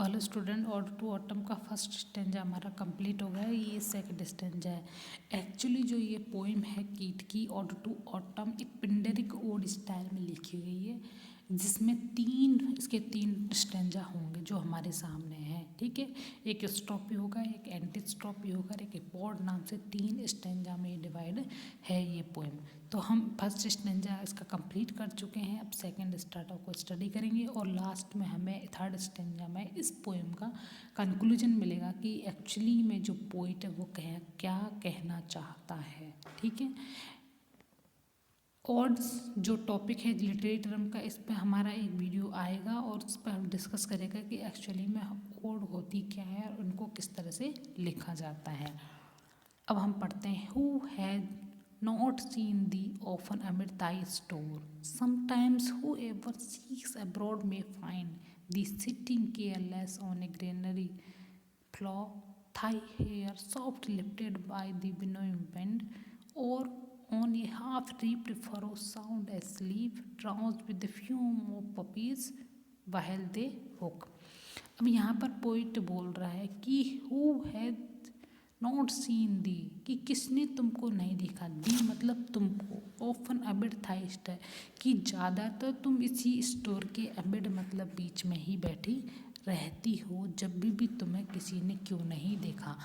All student ऑर्डर to autumn का first stanza हमारा कंप्लीट हो गया है। ये सेकंड स्टेंजा है। एक्चुअली जो ये पोइम है कीट की ऑर्डर टू ऑटम एक पिंडरिक ओड स्टाइल में लिखी गई है, जिसमें इसके तीन स्टेंजा होंगे जो हमारे सामने हैं। ठीक है, एक स्ट्रोफी होगा, एक एंटी स्ट्रोफी होगा, एक एपोड नाम से तीन स्टेंजा में डिवाइड है ये पोइम। तो हम फर्स्ट स्टेंजा इसका कंप्लीट कर चुके हैं। अब सेकंड स्टार्टर को स्टडी करेंगे और लास्ट में हमें थर्ड स्टेंजा में इस पोएम का कंक्लूजन मिलेगा कि एक्चुअली में जो पोइट है वो क्या कहना चाहता है। ठीक है, ऑड्स जो टॉपिक है लिटरेरी टर्म का, इस पर हमारा एक वीडियो आएगा और उस पर हम डिस्कस करेंगे कि एक्चुअली में ऑड होती क्या है और उनको किस तरह से लिखा जाता है। अब हम पढ़ते हैं। Who has not seen thee often amid thy store. Sometimes whoever seeks abroad may find thee sitting careless on a granary floor, thy hair soft lifted by the winnowing wind, or on a half-reaped furrow sound asleep, drowsed with the fume of poppies while they hook. अब यहाँ पर poet बोल रहा है कि who has not seen दी, कि किसने तुमको नहीं देखा। दी मतलब तुमको, ऑफन अबिड थाइस्ट है कि ज़्यादातर तुम इसी स्टोर के अबिड मतलब बीच में ही बैठी रहती हो, जब भी तुम्हें किसी ने क्यों नहीं देखा।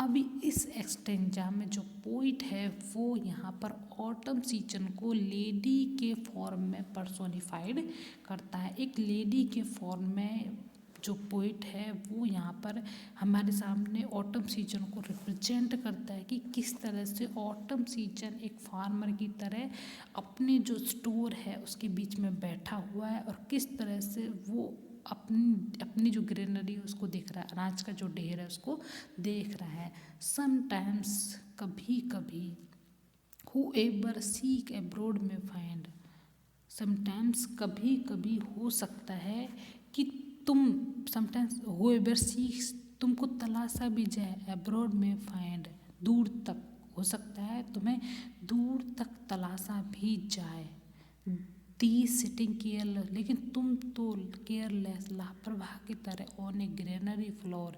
अभी इस एक्सटेंजा में जो पोइट है वो यहाँ पर ऑटम सीजन को लेडी के फॉर्म में पर्सोनिफाइड करता है। एक लेडी के फॉर्म में जो पोइट है वो यहाँ पर हमारे सामने ऑटम सीजन को रिप्रेजेंट करता है कि किस तरह से ऑटम सीजन एक फार्मर की तरह अपने जो स्टोर है उसके बीच में बैठा हुआ है और किस तरह से वो अपनी जो ग्रेनरी है उसको देख रहा है, अनाज का जो ढेर है उसको देख रहा है। समटाइम्स कभी कभी, whoever seek abroad में फाइंड, समटाइम्स कभी कभी हो सकता है कि तुम, समटाइम्स whoever seeks तुमको तलाशा भी जाए, अब्रॉड में फाइंड दूर तक हो सकता है तुम्हें दूर तक तलाशा भी जाए। दी सिटिंग केयरलेस, लेकिन तुम तो केयरलेस लापरवाह की तरह ऑन ए ग्रेनरी फ्लोर,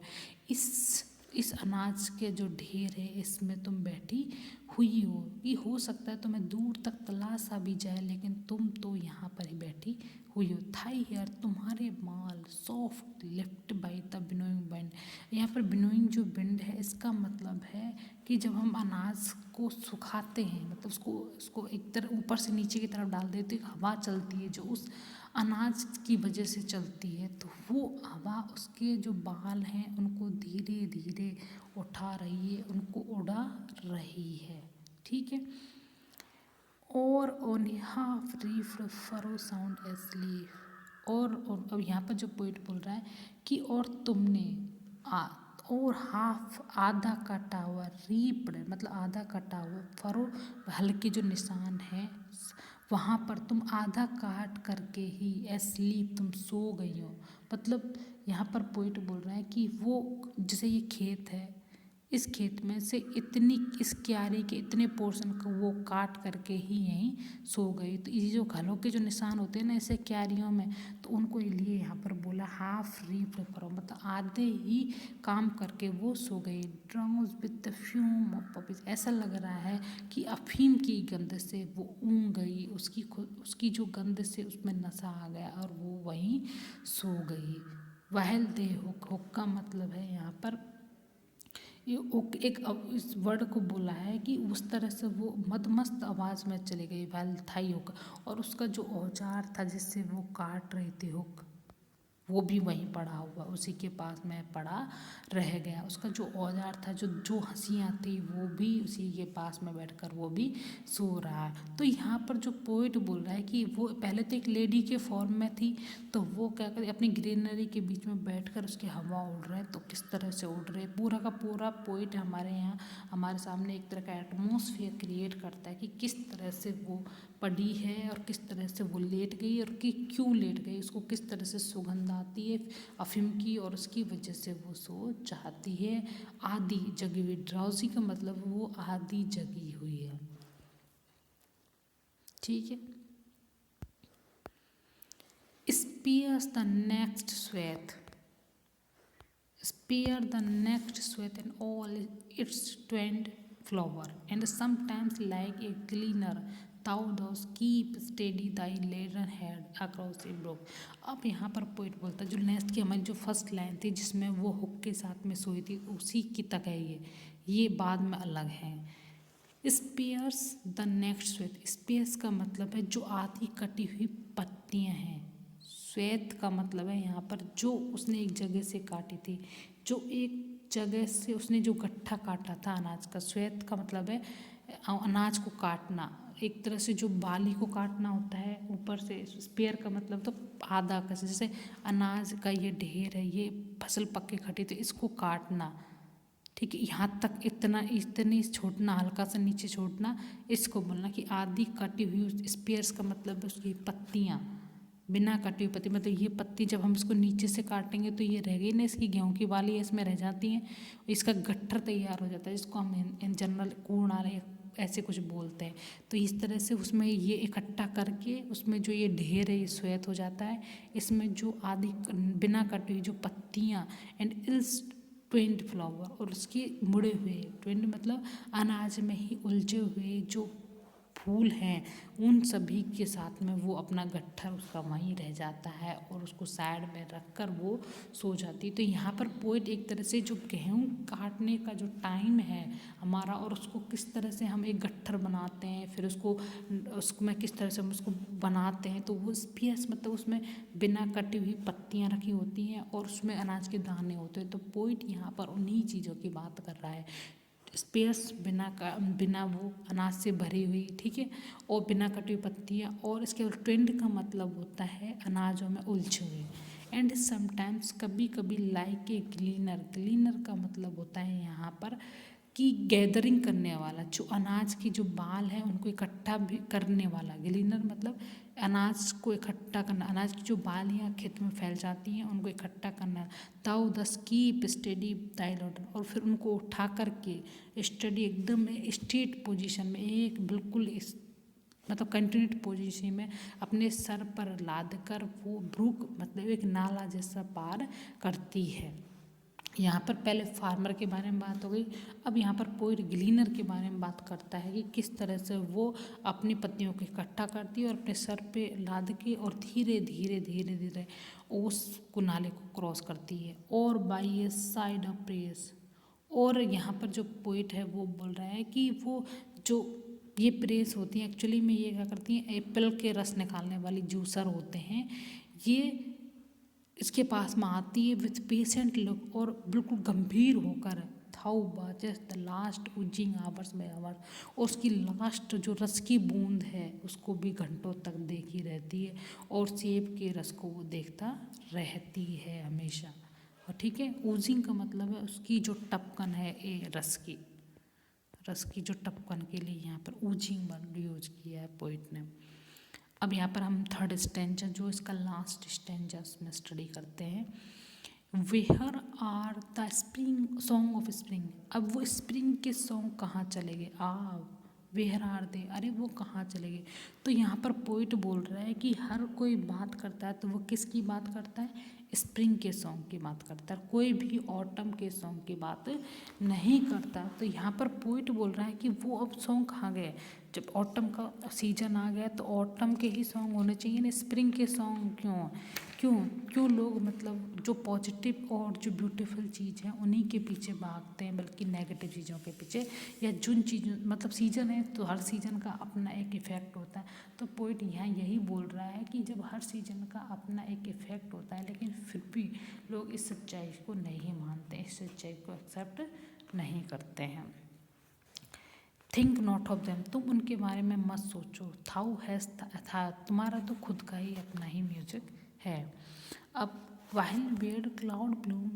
इस अनाज के जो ढेर है इसमें तुम बैठी हुई हो। कि हो सकता है तुम्हें दूर तक तलाशा भी जाए लेकिन तुम तो यहाँ पर ही बैठी हुई हो। थाई हेयर तुम्हारे बाल soft lift by the winnowing wind, यहाँ पर विनोइंग जो विंड है इसका मतलब है कि जब हम अनाज को सुखाते हैं, मतलब उसको एक तरफ ऊपर से नीचे की तरफ डाल देते हैं, हवा चलती है जो उस अनाज की वजह से चलती है, तो वो हवा उसके जो बाल हैं उनको धीरे धीरे उठा रही है, उनको उड़ा रही है। ठीक है, और on half reaped furrow sound asleep, और अब यहाँ पर जो पोइट बोल रहा है कि और तुमने और हाफ आधा कटा हुआ, रीप्ड मतलब आधा कटा हुआ, फरो हल्के जो निशान है वहाँ पर तुम आधा काट करके ही एस्लीप तुम सो गई हो। मतलब यहाँ पर पोइट बोल रहा है कि वो जैसे ये खेत है, इस खेत में से इस क्यारी के इतने पोर्शन को वो काट करके ही यहीं सो गई। तो ये जो घलों के जो निशान होते हैं ना ऐसे क्यारियों में, तो उनको लिए यहाँ पर बोला हाफ रीप करो, मतलब आधे ही काम करके वो सो गई। Drowse with the fume of puppies, ऐसा लग रहा है कि अफीम की गंध से वो ऊँग गई, उसकी जो गंध से उसमें नशा आ गया और वो वहीं सो गई। वहल दे हुक का मतलब है यहाँ पर एक इस वर्ड को बोला है कि उस तरह से वो मदमस्त आवाज़ में चली गई वैल थाई हुक, और उसका जो औजार था जिससे वो काट रही थी हुक वो भी वहीं पड़ा हुआ, उसी के पास में पड़ा रह गया। उसका जो औजार था, जो हंसियाँ थी वो भी उसी के पास में बैठकर वो भी सो रहा है। तो यहाँ पर जो पोइट बोल रहा है कि वो पहले तो एक लेडी के फॉर्म में थी, तो वो क्या करे अपनी ग्रीनरी के बीच में बैठकर उसकी हवा उड़ रहा है, तो किस तरह से उड़ रहे पूरा का पूरा पोइट हमारे यहाँ हमारे सामने एक तरह का एटमॉस्फेयर क्रिएट करता है कि किस तरह से वो पड़ी है और किस तरह से वो लेट गई और कि क्यों लेट गई, उसको किस तरह से सुगंध आती है अफीम की और उसकी वजह से वो सो चाहती है। आधी जगी हुई, ड्राउजी का मतलब वो आधी जगी हुई है। ठीक है, spares the next swath, spare the next sweat and all its twinned flower, and sometimes like a cleaner thou dost keep steady thy laden head across a brook। अब यहाँ पर पोइट बोलता है, जो नेक्स्ट की हमारी जो फर्स्ट लाइन थी जिसमें वो हुक के साथ में सोई थी उसी की तक है ये बाद में अलग है। Spares the next swath, spares का मतलब है जो आधी कटी हुई पत्तियां हैं, श्वेत का मतलब है यहाँ पर जो उसने एक जगह से काटी थी, जो एक जगह से उसने जो गट्ठा काटा था अनाज का। श्वेत का मतलब है अनाज को काटना, एक तरह से जो बाली को काटना होता है ऊपर से। स्पेयर का मतलब तो आधा का, जैसे अनाज का ये ढेर है, ये फसल पक के खटी तो इसको काटना, ठीक है, यहाँ तक इतनी छोड़ना, हल्का सा नीचे छोड़ना, इसको बोलना कि आधी कटी हुई। स्पेयर्स का मतलब है उसकी पत्तियाँ, बिना कटी हुई पत्ती, मतलब ये पत्ती जब हम इसको नीचे से काटेंगे तो ये रह गई ना, इसकी गेहूँ की बाली इसमें रह जाती हैं, इसका गट्ठर तैयार हो जाता है जिसको हम इन जनरल कूड़ आ रहे ऐसे कुछ बोलते हैं। तो इस तरह से उसमें ये इकट्ठा करके उसमें जो ये ढेर है ये श्वेत हो जाता है। इसमें जो आधी बिना कटी हुई जो पत्तियाँ एंड इल्स ट्विन्ड फ्लावर, और उसके मुड़े हुए, ट्विन्ड मतलब अनाज में ही उलझे हुए जो फूल हैं उन सभी के साथ में वो अपना गट्ठर उसका वहीं रह जाता है और उसको साइड में रख कर वो सो जाती है। तो यहाँ पर पोइट एक तरह से जो गेहूँ काटने का जो टाइम है हमारा और उसको किस तरह से हम एक गट्ठर बनाते हैं, फिर उसको में किस तरह से हम उसको बनाते हैं, तो वो स्पेयर्स मतलब उसमें बिना कटी हुई पत्तियाँ रखी होती हैं और उसमें अनाज के दाने होते हैं। तो पोइट यहाँ पर उन्हीं चीज़ों की बात कर रहा है। स्पेयर्स बिना वो अनाज से भरी हुई, ठीक है, और बिना कटी हुई पत्तियाँ, और इसके ट्विन्ड का मतलब होता है अनाजों में उलझे हुए। एंड समटाइम्स कभी कभी लाइक ए ग्लीनर, ग्लीनर का मतलब होता है यहाँ पर कि गैदरिंग करने वाला, जो अनाज की जो बाल है उनको इकट्ठा भी करने वाला। ग्लीनर मतलब अनाज को इकट्ठा करना, अनाज की जो बालियाँ खेत में फैल जाती हैं उनको इकट्ठा करना। ताऊ दस कीप स्टेडी दाई लोडर, और फिर उनको उठा करके स्टडी एकदम स्ट्रेट पोजीशन में, एक बिल्कुल मतलब कंटिन्यूट पोजीशन में अपने सर पर लाद कर वो ब्रूक मतलब एक नाला जैसा पार करती है। यहाँ पर पहले फार्मर के बारे में बात हो गई, अब यहाँ पर पोइट ग्लीनर के बारे में बात करता है कि किस तरह से वो अपनी पत्तियों को इकट्ठा करती है और अपने सर पे लाद के और धीरे धीरे धीरे धीरे उस नाले को क्रॉस करती है। और by A side of press, और यहाँ पर जो पोइट है वो बोल रहा है कि वो जो ये प्रेस होती हैं एक्चुअली में ये क्या करती हैं, एप्पल के रस निकालने वाली जूसर होते हैं, ये इसके पास में आती है विथ पेशेंट लुक और बिल्कुल गंभीर होकर, थाउ बाजेस the last oozings hours by hours, और उसकी लास्ट जो रस की बूंद है उसको भी घंटों तक देखी रहती है और सेब के रस को वो देखता रहती है हमेशा। और ठीक है, ऊजिंग का मतलब है उसकी जो टपकन है रस की जो टपकन के लिए यहाँ पर ऊजिंग वर्ड यूज किया है पोइट ने। अब यहाँ पर हम थर्ड स्टेंजा जो इसका लास्ट स्टेंजा उसमें स्टडी करते हैं। Where are the spring song of spring, अब वो स्प्रिंग के सॉन्ग कहाँ चले गए, वेहर आर दे, अरे वो कहाँ चले गए। तो यहाँ पर पोइट बोल रहा है कि हर कोई बात करता है तो वो किसकी बात करता है, स्प्रिंग के सॉन्ग की बात करता है, कोई भी ऑटम के सॉन्ग की बात नहीं करता। तो यहाँ पर पोइट बोल रहा है कि वो अब सॉन्ग कहाँ गए, जब ऑटम का सीजन आ गया तो ऑटम के ही सॉन्ग होने चाहिए ना, स्प्रिंग के सॉन्ग क्यों क्यों क्यों लोग मतलब जो पॉजिटिव और जो ब्यूटीफुल चीज़ है उन्हीं के पीछे भागते हैं बल्कि नेगेटिव चीज़ों के पीछे, या जिन चीज़ों मतलब सीजन है तो हर सीजन का अपना एक इफ़ेक्ट होता है। तो पोइट यहाँ यही बोल रहा है कि जब हर सीजन का अपना एक इफ़ेक्ट होता है लेकिन फिर भी लोग इस सच्चाई को नहीं मानते, इस सच्चाई को एक्सेप्ट नहीं करते हैं। थिंक नॉट ऑफ देम, तुम उनके बारे में मत सोचो। थाउ हैज़ था, तुम्हारा तो खुद का ही अपना ही म्यूजिक है। अब वाइल वेड cloud bloom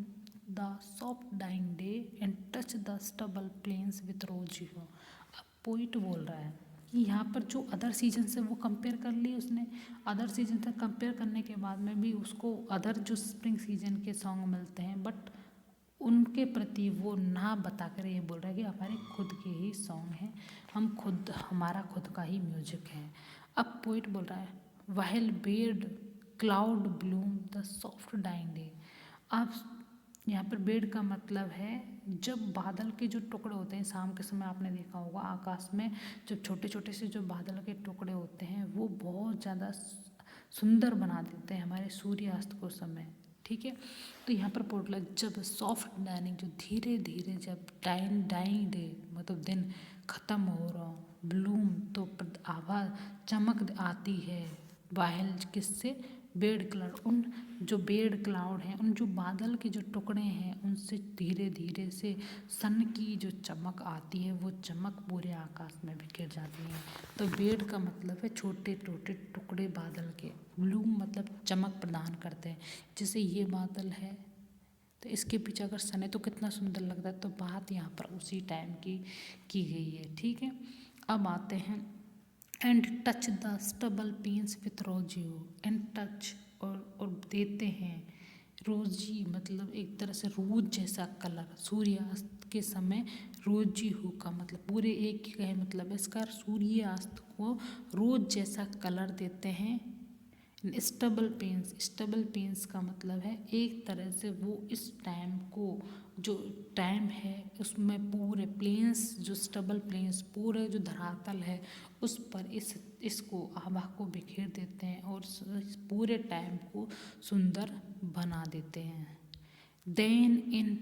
the soft dying day and touch the stubble plains with rosy hue. अब पोइट बोल रहा है कि यहाँ पर जो अदर सीजन से वो कंपेयर कर ली उसने, अदर सीजन से कंपेयर करने के बाद में भी उसको अदर जो स्प्रिंग सीजन के सॉन्ग मिलते हैं बट उनके प्रति वो ना बता कर ये बोल रहा है कि हमारे खुद के ही सॉन्ग हैं, हमारा खुद का ही म्यूजिक है। अब पोइट बोल रहा है while barred cloud bloom the soft dying day. अब यहाँ पर बेड का मतलब है जब बादल के जो टुकड़े होते हैं, शाम के समय आपने देखा होगा आकाश में जब छोटे छोटे से जो बादल के टुकड़े होते हैं वो बहुत ज़्यादा सुंदर बना देते हैं हमारे सूर्यास्त को समय। ठीक है, तो यहाँ पर पोर्टल जब सॉफ्ट डाइनिंग जो धीरे धीरे जब डाइंग डे मतलब दिन ख़त्म हो रहा ब्लूम तो आभा चमक आती है बाहर किससे बेड क्लाउड, उन जो बेड क्लाउड हैं उन जो बादल के जो टुकड़े हैं उनसे धीरे धीरे से सन की जो चमक आती है वो चमक पूरे आकाश में बिखर जाती है। तो बेड का मतलब है छोटे छोटे टुकड़े बादल के, ब्लूम मतलब चमक प्रदान करते हैं। जैसे ये बादल है तो इसके पीछे अगर सन है तो कितना सुंदर लगता है। तो बात यहाँ पर उसी टाइम की गई है। ठीक है, अब आते हैं and touch the stubble plains with rosy hue and touch और देते हैं रोजी मतलब एक तरह से रोज जैसा कलर सूर्यास्त के समय रोजी हु का मतलब पूरे एक ही का मतलब इसका सूर्यास्त को रोज जैसा कलर देते हैं। स्टबल पेन्स का मतलब है एक तरह से वो इस टाइम को जो टाइम है उसमें पूरे प्लेन्स जो स्टबल प्लेन्स पूरे जो धरातल है उस पर इसको आभा को बिखेर देते हैं और पूरे टाइम को सुंदर बना देते हैं। Then in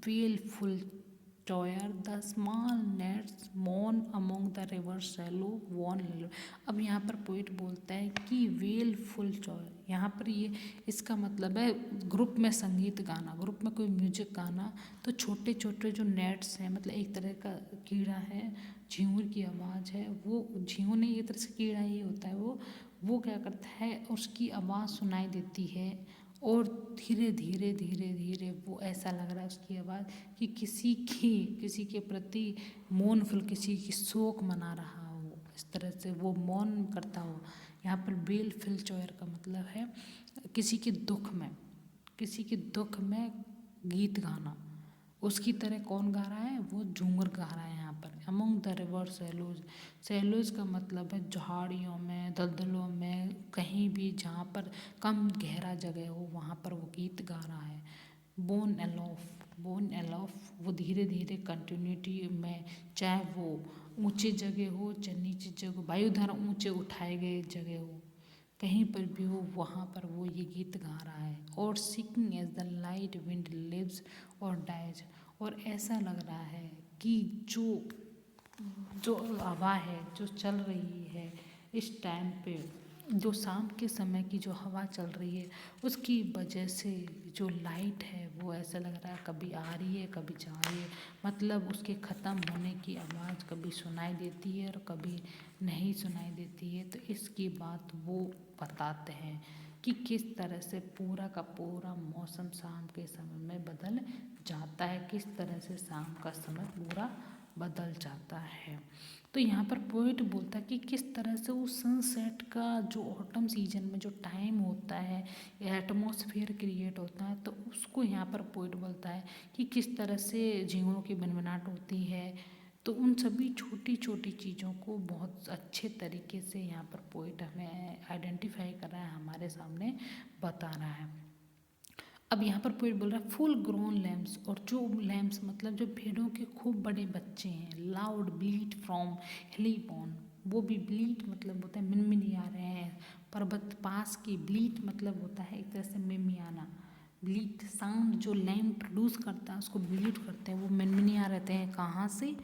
wellful tire the small nets moan among the river shallow won. अब यहाँ पर पोइट बोलता है कि वेलफुल टॉयर, यहाँ पर ये इसका मतलब है ग्रुप में संगीत गाना, ग्रुप में कोई म्यूजिक गाना। तो छोटे छोटे जो नेट्स हैं मतलब एक तरह का कीड़ा है, झींगुर की आवाज़ है, वो झींगुर नहीं एक तरह से कीड़ा ही होता है, वो क्या करता है उसकी आवाज़ सुनाई देती है और धीरे धीरे धीरे धीरे वो ऐसा लग रहा है उसकी आवाज़ कि किसी के प्रति मौनफुल किसी की शोक मना रहा हो, इस तरह से वो मौन करता हो। यहाँ पर बेल फिल चॉयर का मतलब है किसी के दुख में गीत गाना। उसकी तरह कौन गा रहा है, वो झूमर गा रहा है। यहाँ पर अमंग द रिवर सैलोज का मतलब है झाड़ियों में दलदलों में कहीं भी जहाँ पर कम गहरा जगह हो वहाँ पर वो गीत गा रहा है। बोन एलॉफ वो धीरे धीरे कंटिन्यूटी में, चाहे वो ऊंचे जगह हो चाहे नीचे जगह, वायुधारा ऊंचे उठाए गए जगह हो, कहीं पर भी हो वहाँ पर वो ये गीत गा रहा है। और sinking as the light wind lives और डाइज, और ऐसा लग रहा है कि जो हवा है जो चल रही है इस टाइम पे, जो शाम के समय की जो हवा चल रही है उसकी वजह से जो लाइट है वो ऐसा लग रहा है कभी आ रही है कभी जा रही है, मतलब उसके ख़त्म होने की आवाज़ कभी सुनाई देती है और कभी नहीं सुनाई देती है। तो इसकी बात वो बताते हैं कि किस तरह से पूरा का पूरा मौसम शाम के समय में बदल जाता है, किस तरह से शाम का समय पूरा बदल जाता है। तो यहाँ पर पोइट बोलता है कि किस तरह से वो सनसेट का जो ऑटम सीजन में जो टाइम होता है एटमॉस्फेयर क्रिएट होता है, तो उसको यहाँ पर पोइट बोलता है कि किस तरह से झींगुरों की बनबनाहट होती है। तो उन सभी छोटी छोटी चीज़ों को बहुत अच्छे तरीके से यहाँ पर पोइट हमें आइडेंटिफाई कर रहा है, हमारे सामने बता रहा है। अब यहाँ पर पोइट बोल रहा है फुल ग्रोन लैम्स, और जो लैम्स मतलब जो भेड़ों के खूब बड़े बच्चे हैं, लाउड ब्लीट फ्रॉम हिलीबॉन, वो भी ब्लीट मतलब होता है मिनमिनिया रहे हैं पर्वत पास की, ब्लीट मतलब होता है एक तरह से मिमियाना, ब्लीट साउंड जो लैम्प प्रोड्यूस करता है उसको ब्लीट करते हैं, वो मिनमिनिया रहते हैं कहाँ से,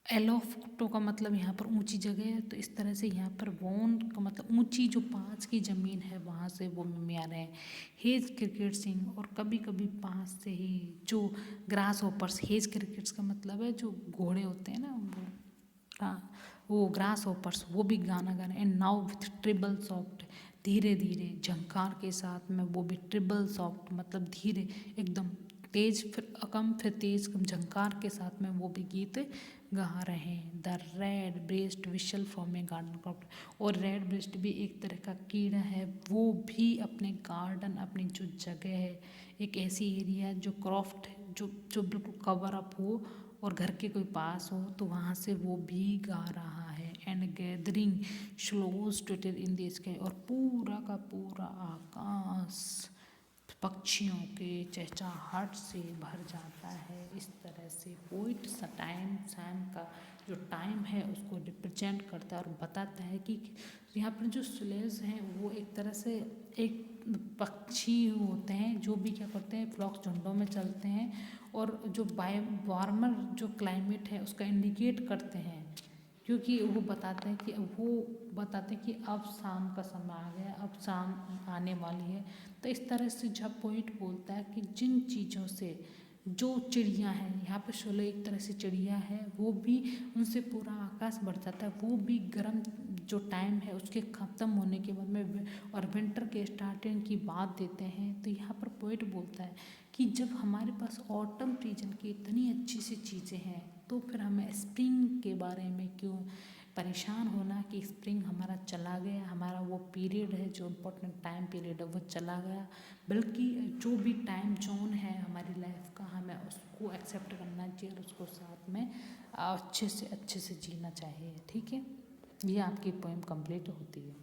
एलोफ्टो का मतलब यहाँ पर ऊंची जगह है। तो इस तरह से यहाँ पर वोन का मतलब ऊंची जो पास की ज़मीन है वहाँ से वो मिमिया रहे हैं। हेज क्रिकेट सिंग, और कभी कभी पास से ही जो ग्रास होपर्स, हेज क्रिकेट्स का मतलब है जो घोड़े होते हैं ना वो ग्रास होपर्स वो भी गाना गा रहे हैं। एंड नाउ विथ ट्रिबल सॉफ्ट, धीरे धीरे झंकार के साथ में, वो भी ट्रिबल सॉफ्ट मतलब धीरे एकदम तेज फिर कम फिर तेज कम झंकार के साथ में वो भी गीत गा रहे हैं। The red breast whistle from a garden croft, और रेड ब्रेस्ट भी एक तरह का कीड़ा है, वो भी अपने गार्डन अपनी जो जगह है एक ऐसी एरिया जो क्रॉफ्ट जो बिल्कुल कवर अप हो और घर के कोई पास हो तो वहाँ से वो भी गा रहा है। And gathering slows Twitter in the sky, और पूरा का पूरा आकाश पक्षियों के चहचहाहट से भर जाता है। इस तरह से पोइट टाइम शाम का जो टाइम है उसको रिप्रेजेंट करता है और बताता है कि यहाँ पर जो स्लेव्स हैं वो एक तरह से एक पक्षी होते हैं जो भी क्या करते हैं, फ्लॉक्स झुंडों में चलते हैं और जो वार्मर जो क्लाइमेट है उसका इंडिकेट करते हैं, क्योंकि वो बताते हैं कि अब शाम का समय आ गया, अब शाम आने वाली है। तो इस तरह से जब पोइट बोलता है कि जिन चीज़ों से जो चिड़िया हैं, यहाँ पे शोले एक तरह से चिड़िया है, वो भी उनसे पूरा आकाश भर जाता है, वो भी गर्म जो टाइम है उसके ख़त्म होने के बाद में और विंटर के स्टार्टिंग की बात देते हैं। तो यहाँ पर पोइट बोलता है कि जब हमारे पास ऑटम सीजन की इतनी अच्छी सी चीज़ें हैं तो फिर हमें स्प्रिंग के बारे में क्यों परेशान होना कि स्प्रिंग हमारा चला गया, हमारा वो पीरियड है जो इम्पोर्टेंट टाइम पीरियड है वो चला गया। बल्कि जो भी टाइम जोन है हमारी लाइफ का, हमें उसको एक्सेप्ट करना चाहिए और उसको साथ में अच्छे से जीना चाहिए। ठीक है, ये आपकी पोएम कंप्लीट होती है।